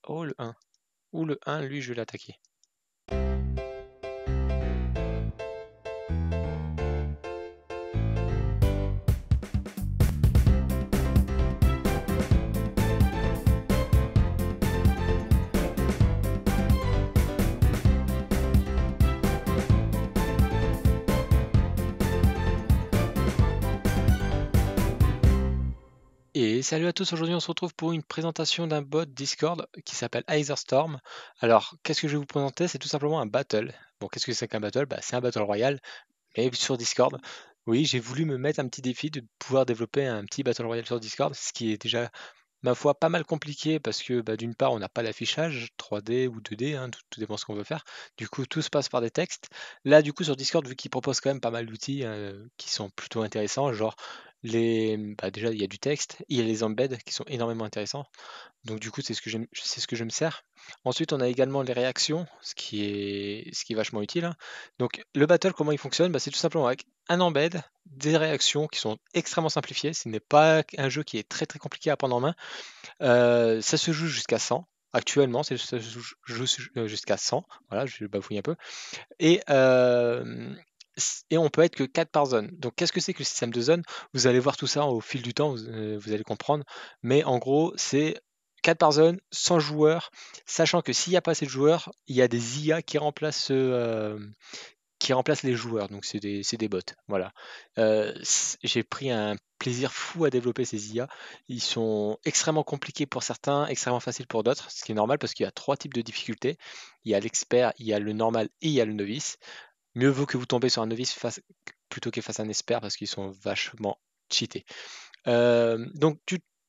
Oh, le 1. Ou le 1, lui, je vais l'attaquer. Et salut à tous, aujourd'hui on se retrouve pour une présentation d'un bot Discord qui s'appelle Aetherstorm. Alors, qu'est-ce que je vais vous présenter? C'est tout simplement un battle. Bon, qu'est-ce que c'est qu'un battle? Bah, c'est un battle royale, mais sur Discord. Oui, j'ai voulu me mettre un petit défi de pouvoir développer un petit battle royale sur Discord, ce qui est déjà, ma foi, pas mal compliqué parce que bah, d'une part, on n'a pas l'affichage 3D ou 2D, hein, tout dépend ce qu'on veut faire. Du coup, tout se passe par des textes. Là, du coup, sur Discord, vu qu'ils proposent quand même pas mal d'outils qui sont plutôt intéressants, genre bah, déjà, il y a du texte, il y a les embeds qui sont énormément intéressants. Donc du coup, c'est ce que je me sers. Ensuite, on a également les réactions, ce qui est vachement utile, hein. Donc le battle, comment il fonctionne? Bah, c'est tout simplement avec un embed, des réactions qui sont extrêmement simplifiées. Ce n'est pas un jeu qui est très très compliqué à prendre en main. Ça se joue jusqu'à 100. Actuellement, ça se joue jusqu'à 100. Voilà, je bafouille un peu. Et, et on peut être que 4 par zone. Donc qu'est-ce que c'est que le système de zone? Vous allez voir tout ça au fil du temps, vous allez comprendre. Mais en gros, c'est 4 par zone, 100 joueurs, sachant que s'il n'y a pas assez de joueurs, il y a des IA qui remplacent les joueurs. Donc c'est des bots. Voilà. J'ai pris un plaisir fou à développer ces IA. Ils sont extrêmement compliqués pour certains, extrêmement faciles pour d'autres, ce qui est normal parce qu'il y a 3 types de difficultés. Il y a l'expert, il y a le normal et il y a le novice. Mieux vaut que vous tombez sur un novice plutôt que face à un expert parce qu'ils sont vachement cheatés. Donc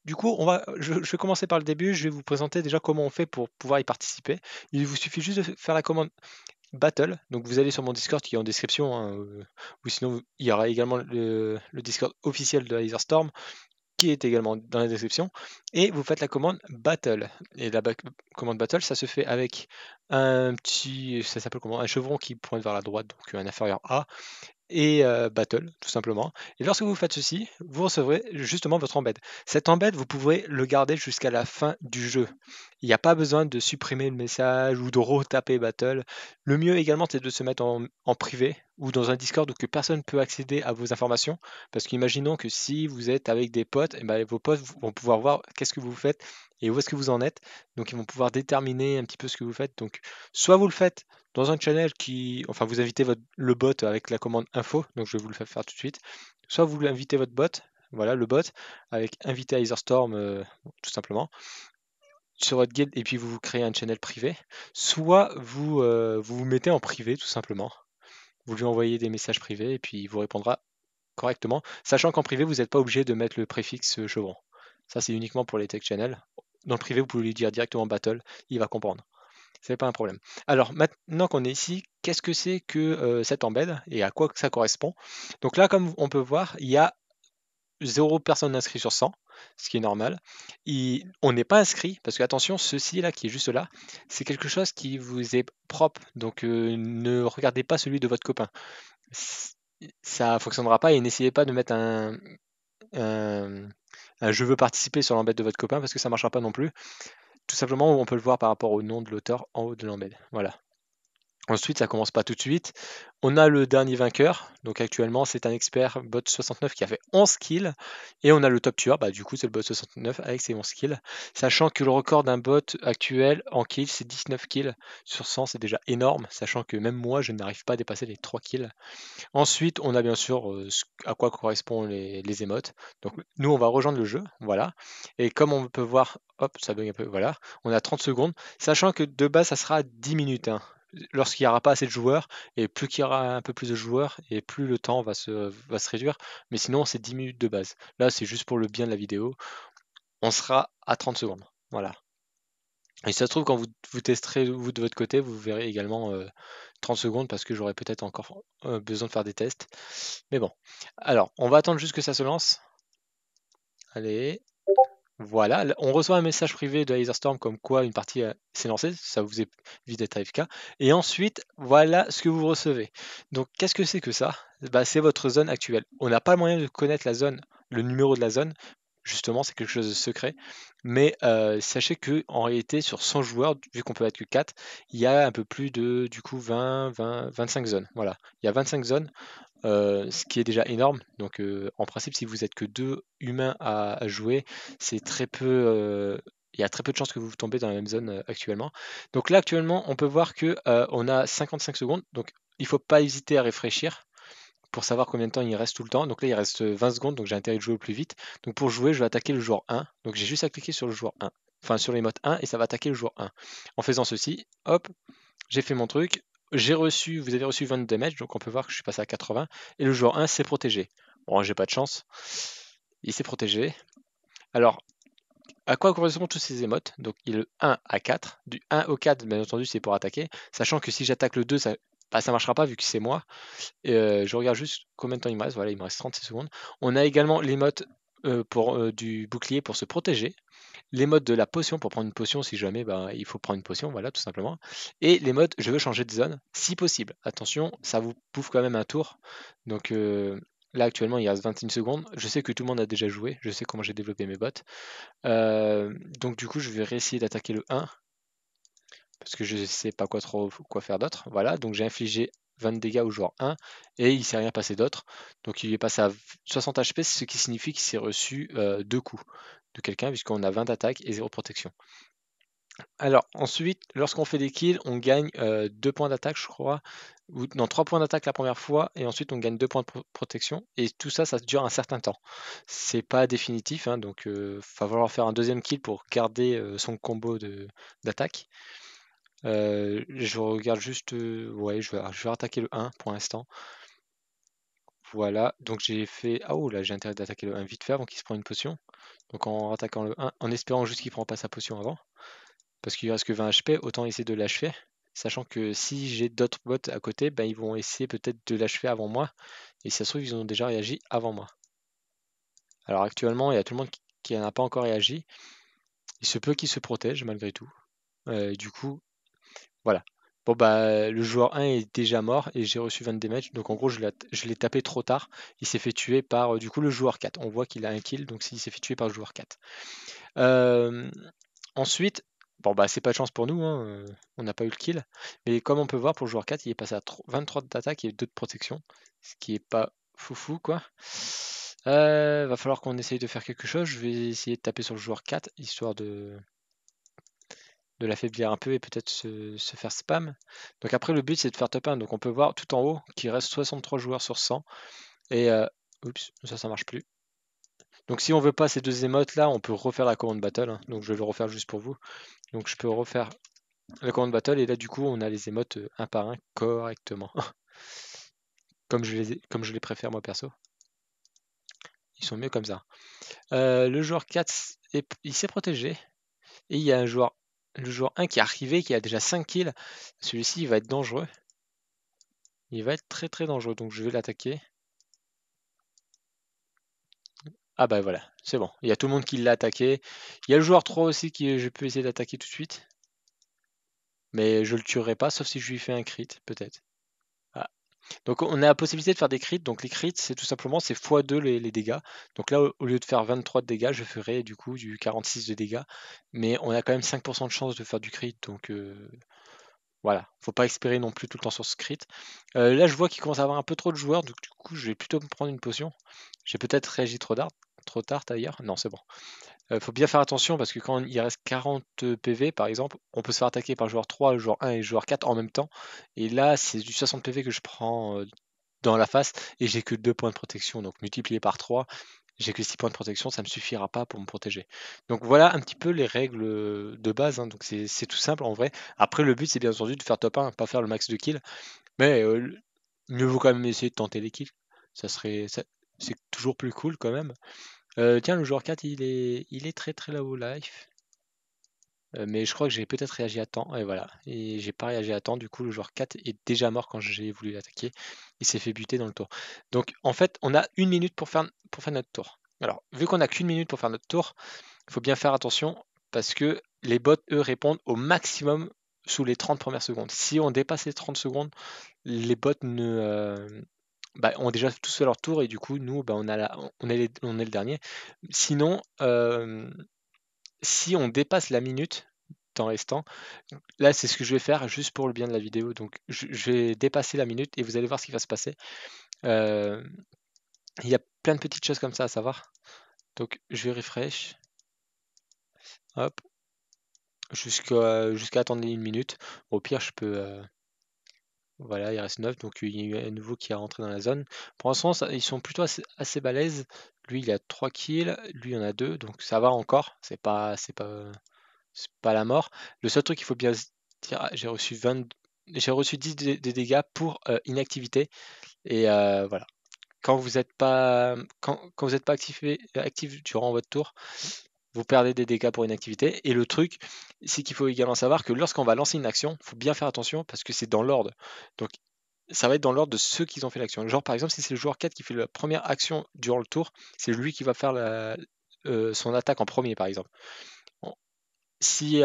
du coup, je vais commencer par le début. Je vais vous présenter déjà comment on fait pour pouvoir y participer. Il vous suffit juste de faire la commande Battle. Donc vous allez sur mon Discord qui est en description, hein, ou sinon il y aura également le Discord officiel de Laserstorm qui est également dans la description, et vous faites la commande Battle. Et la commande Battle, ça se fait avec ça s'appelle comment? Un chevron qui pointe vers la droite, donc un inférieur A, et Battle, tout simplement. Et lorsque vous faites ceci, vous recevrez justement votre embed. Cet embed, vous pourrez le garder jusqu'à la fin du jeu. Il n'y a pas besoin de supprimer le message ou de retaper Battle. Le mieux également, c'est de se mettre en privé ou dans un Discord où que personne ne peut accéder à vos informations. Parce qu'imaginons que si vous êtes avec des potes, et ben, vos potes vont pouvoir voir qu'est-ce que vous faites et où est-ce que vous en êtes. Donc ils vont pouvoir déterminer un petit peu ce que vous faites. Donc soit vous le faites dans un channel enfin vous invitez le bot avec la commande info, donc je vais vous le faire tout de suite. Soit vous invitez votre bot, voilà le bot, avec inviter à Etherstorm tout simplement, sur votre guild, et puis vous vous créez un channel privé. Soit vous mettez en privé tout simplement. Vous lui envoyez des messages privés et puis il vous répondra correctement, sachant qu'en privé vous n'êtes pas obligé de mettre le préfixe chevron. Ça c'est uniquement pour les tech channels. Dans le privé vous pouvez lui dire directement battle, il va comprendre. C'est pas un problème. Alors maintenant qu'on est ici, qu'est-ce que c'est que cet embed et à quoi ça correspond? Donc là, comme on peut voir, il y a 0 personnes inscrites sur 100, ce qui est normal. On n'est pas inscrit, parce que attention, ceci là qui est juste là, c'est quelque chose qui vous est propre. Donc ne regardez pas celui de votre copain. Ça fonctionnera pas, et n'essayez pas de mettre un- un je veux participer sur l'embed de votre copain parce que ça ne marchera pas non plus. Tout simplement, on peut le voir par rapport au nom de l'auteur en haut de l'embed. Voilà. Ensuite, ça commence pas tout de suite. On a le dernier vainqueur. Donc actuellement, c'est un expert bot 69 qui a fait 11 kills. Et on a le top tueur. Bah, du coup, c'est le bot 69 avec ses 11 kills. Sachant que le record d'un bot actuel en kills, c'est 19 kills sur 100. C'est déjà énorme. Sachant que même moi, je n'arrive pas à dépasser les 3 kills. Ensuite, on a bien sûr à quoi correspondent les émotes. Donc nous, on va rejoindre le jeu. Voilà. Et comme on peut voir, hop, ça bug un peu. Voilà. On a 30 secondes. Sachant que de base, ça sera 10 minutes, hein, lorsqu'il n'y aura pas assez de joueurs, et plus qu'il y aura un peu plus de joueurs, et plus le temps va se réduire. Mais sinon, c'est 10 minutes de base. Là, c'est juste pour le bien de la vidéo. On sera à 30 secondes. Voilà. Et si ça se trouve, quand vous testerez vous de votre côté, vous verrez également 30 secondes parce que j'aurai peut-être encore besoin de faire des tests. Mais bon. Alors, on va attendre juste que ça se lance. Allez. Voilà, on reçoit un message privé de Laserstorm comme quoi une partie s'est lancée, ça vous évite d'être AFK. Et ensuite, voilà ce que vous recevez. Donc, qu'est-ce que c'est que ça? Bah, c'est votre zone actuelle. On n'a pas moyen de connaître la zone, le numéro de la zone, justement, c'est quelque chose de secret. Mais sachez que en réalité, sur 100 joueurs, vu qu'on peut être que 4, il y a un peu plus de du coup 25 zones. Voilà, il y a 25 zones, ce qui est déjà énorme. Donc en principe, si vous êtes que 2 humains à jouer, c'est très peu. Il y a très peu de chances que vous tombez dans la même zone actuellement. Donc là, actuellement, on peut voir que on a 55 secondes. Donc il ne faut pas hésiter à réfléchir pour savoir combien de temps il reste tout le temps. Donc là, il reste 20 secondes, donc j'ai intérêt de jouer au plus vite. Donc pour jouer, je vais attaquer le joueur 1. Donc j'ai juste à cliquer sur le joueur 1. Enfin, sur les modes 1 et ça va attaquer le joueur 1. En faisant ceci, hop, j'ai fait mon truc. Vous avez reçu 20 de damage, donc on peut voir que je suis passé à 80. Et le joueur 1 s'est protégé. Bon, j'ai pas de chance. Il s'est protégé. Alors, à quoi correspondent tous ces émotes? Donc, il y a le 1 à 4. Du 1 au 4, bien entendu, c'est pour attaquer. Sachant que si j'attaque le 2, ça ne marchera pas vu que c'est moi. Je regarde juste combien de temps il me reste. Voilà, il me reste 36 secondes. On a également l'émote du bouclier pour se protéger. Les modes de la potion pour prendre une potion si jamais il faut prendre une potion, voilà, tout simplement. Et les modes je veux changer de zone, si possible. Attention, ça vous bouffe quand même un tour. Donc là actuellement il reste 21 secondes. Je sais que tout le monde a déjà joué, je sais comment j'ai développé mes bots. Donc du coup je vais réessayer d'attaquer le 1. Parce que je sais pas quoi faire d'autre. Voilà, donc j'ai infligé 20 dégâts au joueur 1 et il s'est rien passé d'autre. Donc il est passé à 60 HP, ce qui signifie qu'il s'est reçu 2 coups de quelqu'un, puisqu'on a 20 d'attaque et 0 protection. Alors ensuite, lorsqu'on fait des kills, on gagne 2 points d'attaque, je crois, ou non, 3 points d'attaque la première fois, et ensuite on gagne 2 points de protection, et tout ça, ça dure un certain temps. C'est pas définitif, hein, donc il va falloir faire un deuxième kill pour garder son combo d'attaque. Je regarde juste, ouais, je vais attaquer le 1 pour l'instant. Voilà, donc j'ai fait, ah oh là j'ai intérêt d'attaquer le 1 vite fait avant qu'il se prenne une potion. Donc en attaquant le 1, en espérant juste qu'il prend pas sa potion avant. Parce qu'il reste que 20 HP, autant essayer de l'achever. Sachant que si j'ai d'autres bots à côté, ben, ils vont essayer peut-être de l'achever avant moi. Et si ça se trouve, ils ont déjà réagi avant moi. Alors actuellement, il y a tout le monde qui n'a pas encore réagi. Il se peut qu'il se protège malgré tout. Du coup, voilà. Bon bah le joueur 1 est déjà mort et j'ai reçu 20 damage. Donc en gros, je l'ai tapé trop tard. Il s'est fait tuer par du coup le joueur 4. On voit qu'il a un kill, donc il s'est fait tuer par le joueur 4. Ensuite, bon bah c'est pas de chance pour nous, hein, on n'a pas eu le kill. Mais comme on peut voir pour le joueur 4, il est passé à 23 d'attaque et 2 de protection. Ce qui est pas foufou quoi. Va falloir qu'on essaye de faire quelque chose. Je vais essayer de taper sur le joueur 4, histoire de l'affaiblir un peu et peut-être se faire spam. Donc après le but c'est de faire top 1. Donc on peut voir tout en haut qu'il reste 63 joueurs sur 100. Et oups, ça marche plus. Donc si on veut pas ces deux émotes là, on peut refaire la commande battle, hein. Donc je vais le refaire juste pour vous. Donc je peux refaire la commande battle et là du coup on a les émotes un par un correctement. comme je les préfère moi perso. Ils sont mieux comme ça. Le joueur 4 il s'est protégé. Et il y a le joueur 1 qui est arrivé, qui a déjà 5 kills. Celui-ci il va être dangereux. Il va être très très dangereux. Donc je vais l'attaquer. Ah bah voilà, c'est bon. Il y a tout le monde qui l'a attaqué. Il y a le joueur 3 aussi qui je peux essayer d'attaquer tout de suite. Mais je le tuerai pas, sauf si je lui fais un crit, peut-être. Ah. Donc on a la possibilité de faire des crits. Donc les crits, c'est tout simplement c'est x2 les dégâts. Donc là, au lieu de faire 23 de dégâts, je ferai du coup du 46 de dégâts. Mais on a quand même 5% de chance de faire du crit. Donc voilà, faut pas espérer non plus tout le temps sur ce crit. Là, je vois qu'il commence à avoir un peu trop de joueurs. Donc du coup, je vais plutôt me prendre une potion. J'ai peut-être réagi trop tard d'ailleurs. Non, c'est bon. Faut bien faire attention parce que quand il reste 40 PV par exemple, on peut se faire attaquer par le joueur 3, le joueur 1 et le joueur 4 en même temps. Et là, c'est du 60 PV que je prends dans la face et j'ai que 2 points de protection. Donc multiplié par 3, j'ai que 6 points de protection, ça ne me suffira pas pour me protéger. Donc voilà un petit peu les règles de base, hein. Donc c'est tout simple en vrai. Après, le but c'est bien entendu de faire top 1, pas faire le max de kills. Mais mieux vaut quand même essayer de tenter les kills. C'est toujours plus cool quand même. Tiens, le joueur 4, il est très très low life. Mais je crois que j'ai peut-être réagi à temps. Et voilà. Et j'ai pas réagi à temps. Du coup, le joueur 4 est déjà mort quand j'ai voulu l'attaquer. Il s'est fait buter dans le tour. Donc en fait, on a 1 minute pour faire notre tour. Alors, vu qu'on a qu'une minute pour faire notre tour, il faut bien faire attention parce que les bots, eux, répondent au maximum sous les 30 premières secondes. Si on dépasse les 30 secondes, les bots bah, ont déjà tous fait leur tour et du coup, nous, bah, on est le dernier. Sinon, si on dépasse la minute temps restant, là, c'est ce que je vais faire juste pour le bien de la vidéo. Donc, je vais dépasser la minute et vous allez voir ce qui va se passer. Euh, il y a plein de petites choses comme ça à savoir. Donc, je vais refresh. Hop. Jusqu'à attendre une minute. Au pire, je peux. Voilà, il reste 9, donc il y a eu un nouveau qui est rentré dans la zone. Pour l'instant, ils sont plutôt assez balèzes. Lui, il a 3 kills, lui, il en a 2, donc ça va encore. C'est pas la mort. Le seul truc qu'il faut bien se dire, j'ai reçu 10 des dégâts pour inactivité. Et voilà. Quand vous n'êtes pas actif durant votre tour, vous perdez des dégâts pour une activité. Et le truc, c'est qu'il faut également savoir que lorsqu'on va lancer une action, il faut bien faire attention parce que c'est dans l'ordre. Donc ça va être dans l'ordre de ceux qui ont fait l'action. Genre par exemple, si c'est le joueur 4 qui fait la première action durant le tour, c'est lui qui va faire son attaque en premier par exemple. Bon, si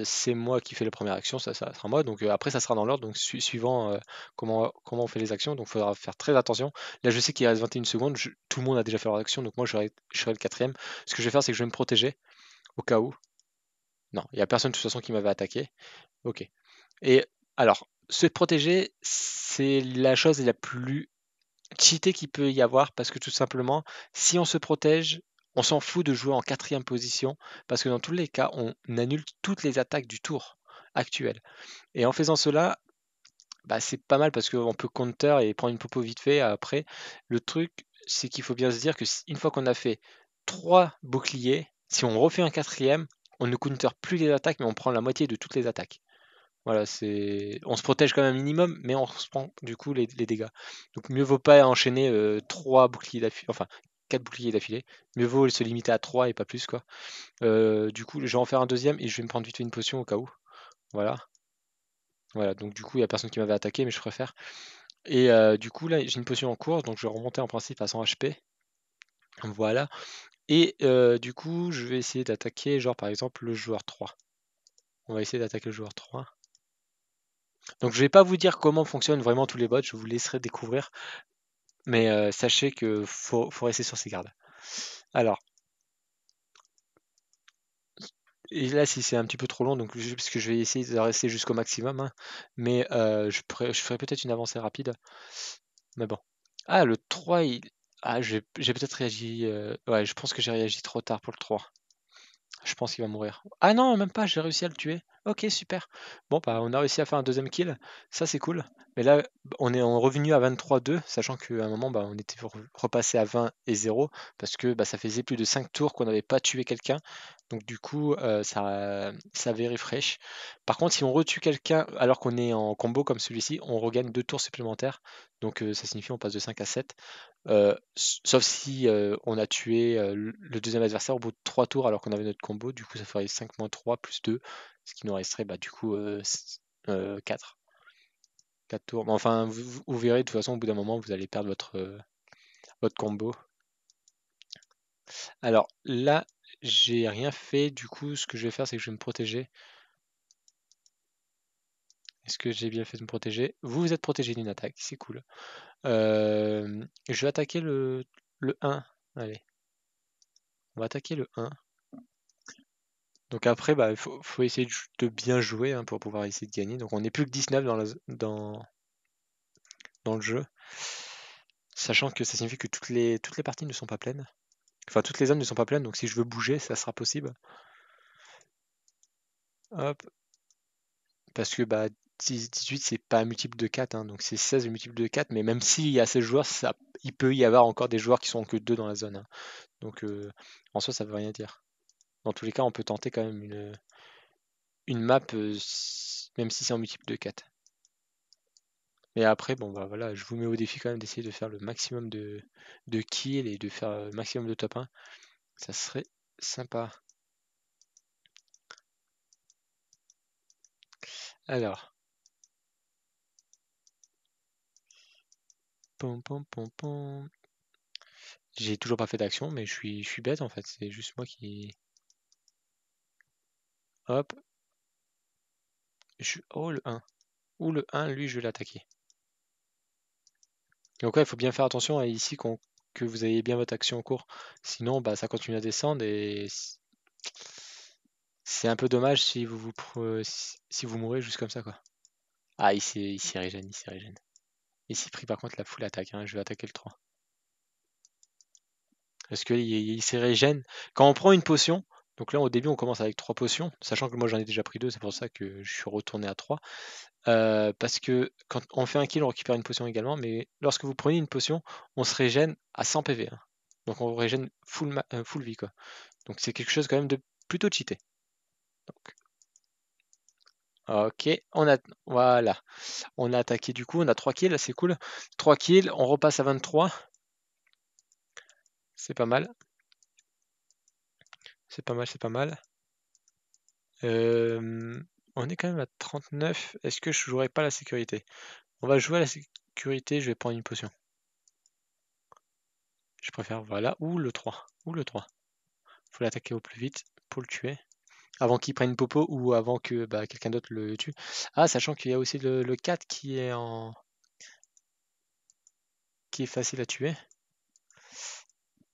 c'est moi qui fais la première action, ça sera moi. Donc après, ça sera dans l'ordre, donc suivant comment on fait les actions. Donc il faudra faire très attention. Là, je sais qu'il reste 21 secondes. Tout le monde a déjà fait leur action, donc moi, je serai le quatrième. Ce que je vais faire, c'est que je vais me protéger au cas où. Non, il n'y a personne de toute façon qui m'avait attaqué. Ok. Et alors, se protéger, c'est la chose la plus cheatée qu'il peut y avoir parce que tout simplement, si on se protège, on s'en fout de jouer en quatrième position parce que dans tous les cas, on annule toutes les attaques du tour actuel. Et en faisant cela, bah, c'est pas mal parce qu'on peut counter et prendre une popo vite fait après. Le truc, c'est qu'il faut bien se dire que une fois qu'on a fait 3 boucliers, si on refait un quatrième, on ne counter plus les attaques, mais on prend la moitié de toutes les attaques. Voilà, on se protège quand même un minimum, mais on se prend du coup les dégâts. Donc mieux vaut pas enchaîner 3 boucliers d'affilée, enfin 4 boucliers d'affilée. Mieux vaut se limiter à 3 et pas plus quoi. Du coup, je vais en faire un deuxième et je vais me prendre vite fait une potion au cas où. Voilà. Voilà, donc du coup, il n'y a personne qui m'avait attaqué, mais je préfère. Et du coup, là, j'ai une potion en course, donc je vais remonter en principe à 100 HP. Voilà. Et du coup, je vais essayer d'attaquer, genre par exemple, le joueur 3. On va essayer d'attaquer le joueur 3. Donc je vais pas vous dire comment fonctionnent vraiment tous les bots, je vous laisserai découvrir. Mais sachez que faut rester sur ses gardes. Alors, et là, si c'est un petit peu trop long, donc parce que je vais essayer de rester jusqu'au maximum, hein, mais je ferai peut-être une avancée rapide. Mais bon. Ah, le 3, ah, j'ai peut-être réagi. Ouais, je pense que j'ai réagi trop tard pour le 3. Je pense qu'il va mourir. Ah non, même pas, j'ai réussi à le tuer. Ok, super. Bon, bah, on a réussi à faire un deuxième kill. Ça, c'est cool. Mais là, on est revenu à 23-2, sachant qu'à un moment, bah, on était repassé à 20 et 0, parce que bah, ça faisait plus de 5 tours qu'on n'avait pas tué quelqu'un. Donc, du coup, ça avait refresh. Par contre, si on retue quelqu'un alors qu'on est en combo comme celui-ci, on regagne 2 tours supplémentaires. Donc, ça signifie qu'on passe de 5 à 7. Sauf si on a tué le deuxième adversaire au bout de 3 tours alors qu'on avait notre combo, du coup ça ferait 5 moins 3 plus 2, ce qui nous resterait bah, du coup 4. 4 tours. Mais enfin, vous verrez, de toute façon, au bout d'un moment, vous allez perdre votre combo. Alors là, j'ai rien fait, du coup, ce que je vais faire, c'est que je vais me protéger. Est-ce que j'ai bien fait de me protéger? Vous êtes protégé d'une attaque, c'est cool. Je vais attaquer le 1. Allez, on va attaquer le 1. Donc après, bah, faut essayer de bien jouer hein, pour pouvoir essayer de gagner. Donc on n'est plus que 19 dans le jeu. Sachant que ça signifie que toutes les parties ne sont pas pleines. Enfin, toutes les zones ne sont pas pleines, donc si je veux bouger, ça sera possible. Hop. Parce que bah, 18, c'est pas un multiple de 4, hein, donc c'est 16 le multiple de 4, mais même s'il y a 16 joueurs, il peut y avoir encore des joueurs qui sont que 2 dans la zone. Hein. Donc en soi, ça veut rien dire. Dans tous les cas, on peut tenter quand même une map, même si c'est en multiple de 4. Mais après, bon bah voilà, je vous mets au défi quand même d'essayer de faire le maximum de kills et de faire le maximum de top 1. Ça serait sympa. Alors. Pom, pom, pom, pom. J'ai toujours pas fait d'action, mais je suis bête en fait. C'est juste moi qui. Hop. Oh le 1. Ou le 1, lui, je vais l'attaquer. Donc ouais, il faut bien faire attention à ici que vous ayez bien votre action en cours. Sinon, bah, ça continue à descendre et c'est un peu dommage si si vous mourrez juste comme ça, quoi. Ah, il s'y régène, il s'y régène. Ici, pris par contre la full attaque, hein, je vais attaquer le 3. Parce qu'il il s'y régène. Quand on prend une potion, donc là au début on commence avec 3 potions, sachant que moi j'en ai déjà pris 2, c'est pour ça que je suis retourné à 3. Parce que quand on fait un kill, on récupère une potion également, mais lorsque vous prenez une potion, on se régène à 100 PV, hein. Donc on régène full vie, quoi. Donc c'est quelque chose quand même de plutôt cheaté. Donc, ok, voilà. On a attaqué du coup, on a 3 kills, c'est cool. 3 kills, on repasse à 23. C'est pas mal. C'est pas mal, c'est pas mal. On est quand même à 39. Est-ce que je jouerai pas la sécurité? On va jouer à la sécurité, je vais prendre une potion. Je préfère, voilà, ou le 3. Ou le 3. Faut l'attaquer au plus vite pour le tuer. Avant qu'il prenne popo ou avant que bah, quelqu'un d'autre le tue. Ah, sachant qu'il y a aussi le 4 qui est facile à tuer.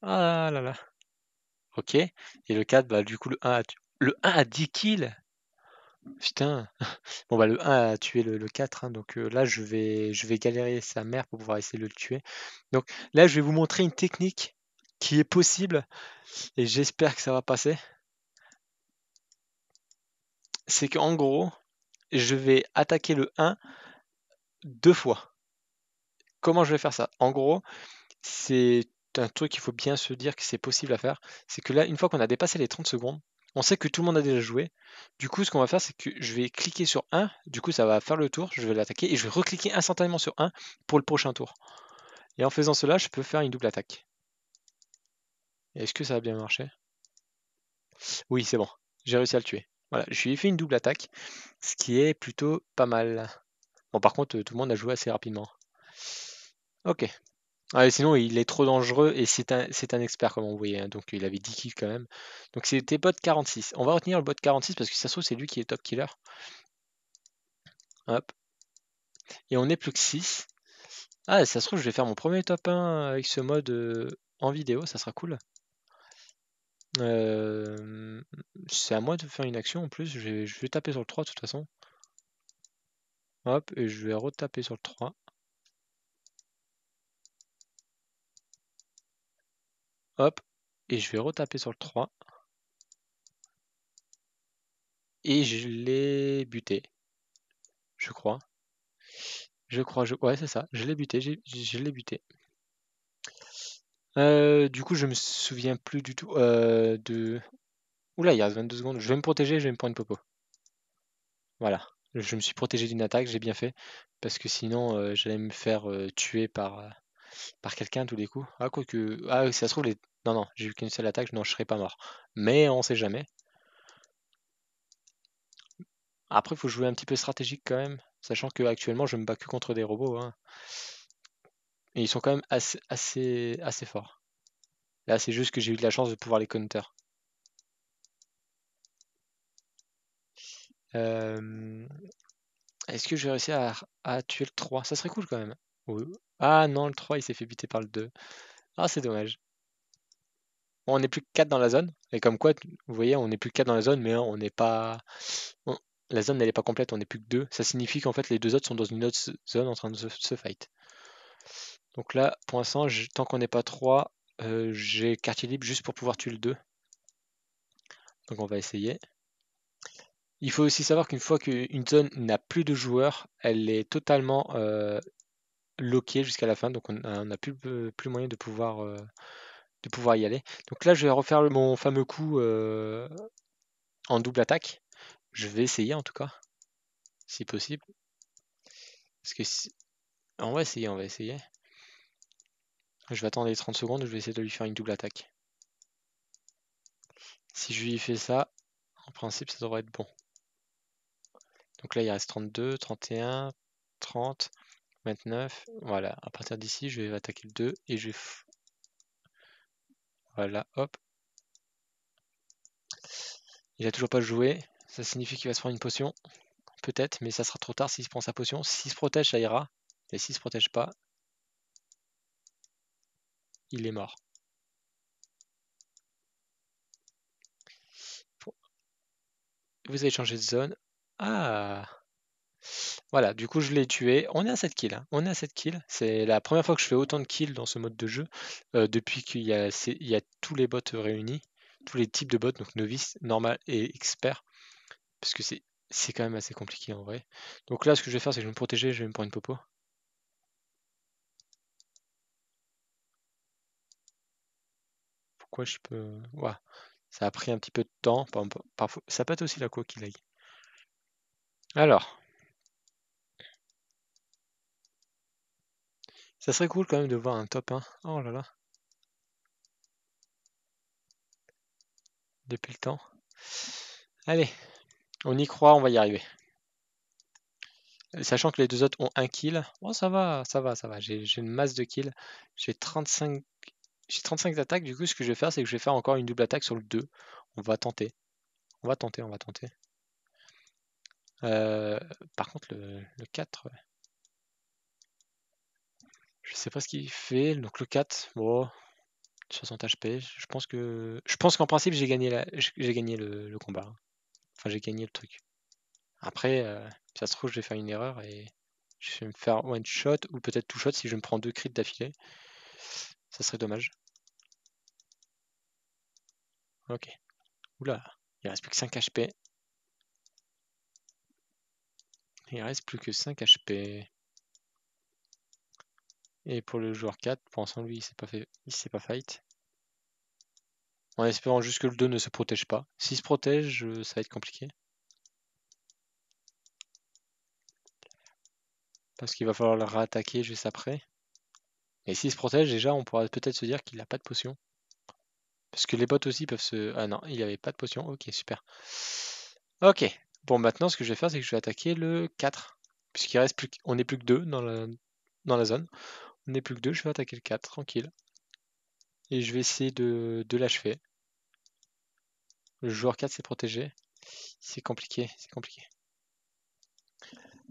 Ah là là. Ok. Et le 4, bah du coup le 1 a 10 kills. Putain. Bon bah le 1 a tué le 4, hein, donc là je vais galérer sa mère pour pouvoir essayer de le tuer. Donc là je vais vous montrer une technique qui est possible et j'espère que ça va passer. C'est qu'en gros, je vais attaquer le 1 2 fois. Comment je vais faire ça? En gros, c'est un truc qu'il faut bien se dire que c'est possible à faire. C'est que là, une fois qu'on a dépassé les 30 secondes, on sait que tout le monde a déjà joué. Du coup, ce qu'on va faire, c'est que je vais cliquer sur 1. Du coup, ça va faire le tour. Je vais l'attaquer et je vais recliquer instantanément sur 1 pour le prochain tour. Et en faisant cela, je peux faire une double attaque. Est-ce que ça va bien marcher? Oui, c'est bon. J'ai réussi à le tuer. Voilà, je lui ai fait une double attaque, ce qui est plutôt pas mal. Bon, par contre, tout le monde a joué assez rapidement. Ok. Ah, sinon, il est trop dangereux et c'est un expert, comme on voyait, hein, donc il avait 10 kills quand même. Donc c'était bot 46. On va retenir le bot 46 parce que ça se trouve, c'est lui qui est top killer. Hop. Et on est plus que 6. Ah, ça se trouve, je vais faire mon premier top 1 avec ce mode en vidéo, ça sera cool. C'est à moi de faire une action en plus. Je vais taper sur le 3 de toute façon. Hop, et je vais retaper sur le 3. Hop, et je vais retaper sur le 3. Et je l'ai buté. Je crois. Ouais, c'est ça. Je l'ai buté. Je l'ai buté. Du coup, je me souviens plus du tout de. Oula, il reste 22 secondes. Je vais me protéger, je vais me prendre une popo. Voilà. Je me suis protégé d'une attaque, j'ai bien fait. Parce que sinon, j'allais me faire tuer par quelqu'un tous les coups. Ah, quoique. Ah, si ça se trouve, non, non, j'ai eu qu'une seule attaque, non, je serais pas mort. Mais on sait jamais. Après, il faut jouer un petit peu stratégique quand même. Sachant que actuellement, je me bats que contre des robots, hein. Et ils sont quand même assez forts. Là, c'est juste que j'ai eu de la chance de pouvoir les counter. Est-ce que je vais réussir à tuer le 3? Ça serait cool quand même. Oui. Ah non, le 3 il s'est fait buter par le 2. Ah, c'est dommage. Bon, on n'est plus que 4 dans la zone. Et comme quoi, vous voyez, on n'est plus que 4 dans la zone, mais on n'est pas. La zone n'est pas complète, on n'est plus que 2. Ça signifie qu'en fait les deux autres sont dans une autre zone en train de se fight. Donc là, pour l'instant, tant qu'on n'est pas 3, j'ai quartier libre juste pour pouvoir tuer le 2. Donc on va essayer. Il faut aussi savoir qu'une fois qu'une zone n'a plus de joueurs, elle est totalement lockée jusqu'à la fin, donc on n'a plus moyen de pouvoir y aller. Donc là, je vais refaire mon fameux coup en double attaque. Je vais essayer en tout cas, si possible. Parce que on va essayer, on va essayer. Je vais attendre les 30 secondes, je vais essayer de lui faire une double attaque. Si je lui fais ça, en principe, ça devrait être bon. Donc là, il reste 32, 31, 30, 29. Voilà, à partir d'ici, je vais attaquer le 2 et je vais. Voilà, hop. Il a toujours pas joué. Ça signifie qu'il va se prendre une potion. Peut-être, mais ça sera trop tard s'il se prend sa potion. S'il se protège, ça ira. Et s'il se protège pas. il est mort. Vous avez changé de zone. Ah, voilà, du coup je l'ai tué. On est à 7 kills, hein. On est à 7 kills. C'est la première fois que je fais autant de kills dans ce mode de jeu depuis il y a tous les bots réunis, tous les types de bots, donc novice, normal et expert, parce que c'est quand même assez compliqué en vrai. Donc là, ce que je vais faire, c'est que je vais me protéger, je vais me prendre une popo. Pourquoi je peux... Ouah, ça a pris un petit peu de temps. Parfois, ça peut être aussi la qui lag. Alors, ça serait cool quand même de voir un top 1. Oh là là, depuis le temps. Allez, on y croit, on va y arriver. Sachant que les deux autres ont un kill. Bon, ça va, ça va, ça va. J'ai une masse de kills. J'ai 35... J'ai 35 attaques. Du coup, ce que je vais faire, c'est que je vais faire encore une double attaque sur le 2. On va tenter. On va tenter, on va tenter. Euh, Par contre, le 4, je sais pas ce qu'il fait. Donc le 4, bon, 60 HP. Je pense qu'en principe, j'ai gagné le combat, hein. Enfin, j'ai gagné le truc. Après, ça se trouve, je vais faire une erreur et je vais me faire one shot ou peut-être two shot si je me prends 2 crits d'affilée. Ça serait dommage. Ok. Oula, il reste plus que 5 HP. Il reste plus que 5 HP. Et pour le joueur 4, pour l'instant, lui, il s'est pas fight. En espérant juste que le 2 ne se protège pas. S'il se protège, ça va être compliqué. Parce qu'il va falloir le réattaquer juste après. Et s'il se protège, déjà, on pourra peut-être se dire qu'il n'a pas de potion. Parce que les bots aussi peuvent se... Ah non, il n'y avait pas de potion. Ok, super. Ok. Bon, maintenant, ce que je vais faire, c'est que je vais attaquer le 4. Puisqu'il reste plus... On n'est plus que 2 dans la zone. On n'est plus que 2, je vais attaquer le 4, tranquille. Et je vais essayer de l'achever. Le joueur 4 s'est protégé. C'est compliqué, c'est compliqué.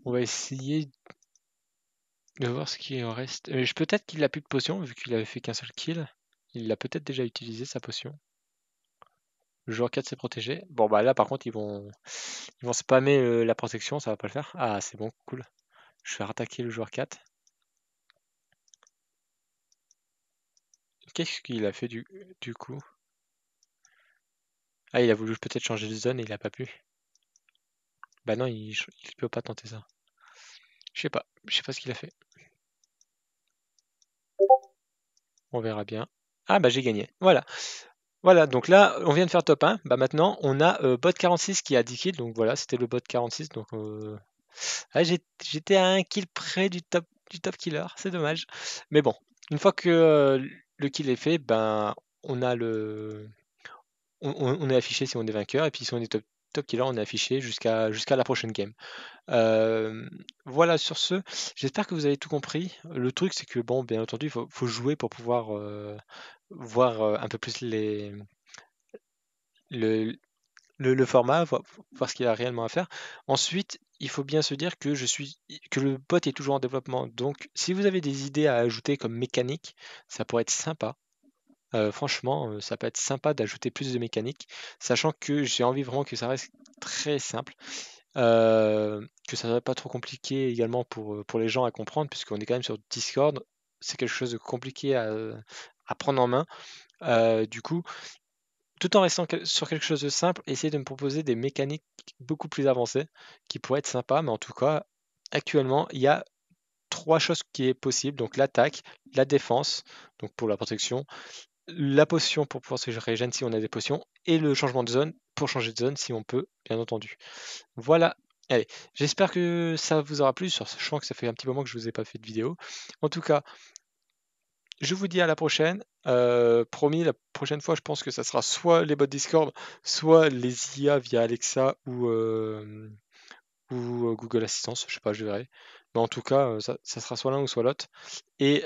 On va essayer de voir ce qu'il en reste. Peut-être qu'il a plus de potion, vu qu'il avait fait qu'un seul kill. Il l'a peut-être déjà utilisé, sa potion. Le joueur 4 s'est protégé. Bon, bah là, par contre, ils vont spammer la protection, ça va pas le faire. Ah, c'est bon, cool. Je vais rattaquer le joueur 4. Qu'est-ce qu'il a fait du coup? Ah, il a voulu peut-être changer de zone et il a pas pu. Bah non, il peut pas tenter ça. Je sais pas ce qu'il a fait. On verra bien. Ah bah j'ai gagné. Voilà. Voilà, donc là, on vient de faire top 1. Bah maintenant, on a bot 46 qui a 10 kills. Donc voilà, c'était le bot 46. Donc ah, j'étais à un kill près du top killer. C'est dommage. Mais bon, une fois que le kill est fait, ben on a on est affiché si on est vainqueur. Et puis si on est top killer, on est affiché jusqu'à la prochaine game. Voilà, sur ce, j'espère que vous avez tout compris. Le truc, c'est que, bon, bien entendu, faut jouer pour pouvoir voir un peu plus le, le format, voir ce qu'il y a réellement à faire. Ensuite, il faut bien se dire que que le bot est toujours en développement. Donc, si vous avez des idées à ajouter comme mécanique, ça pourrait être sympa. Franchement, ça peut être sympa d'ajouter plus de mécanique, sachant que j'ai envie vraiment que ça reste très simple. Que ça ne soit pas trop compliqué également pour les gens à comprendre, puisqu'on est quand même sur Discord, c'est quelque chose de compliqué à prendre en main. Du coup, tout en restant sur quelque chose de simple, essayez de me proposer des mécaniques beaucoup plus avancées qui pourraient être sympas, mais en tout cas, actuellement, il y a trois choses qui est possible, donc l'attaque, la défense, donc pour la protection, la potion pour pouvoir se régénérer si on a des potions, et le changement de zone pour changer de zone si on peut, bien entendu. Voilà. Allez, j'espère que ça vous aura plu, sachant que ça fait un petit moment que je vous ai pas fait de vidéo. En tout cas, je vous dis à la prochaine. Promis, la prochaine fois, je pense que ça sera soit les bots Discord, soit les IA via Alexa ou Google Assistance. Je sais pas, je verrai. Mais en tout cas, ça sera soit l'un ou soit l'autre. Et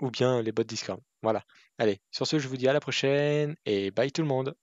ou bien les bots Discord. Voilà. Allez, sur ce, je vous dis à la prochaine et bye tout le monde.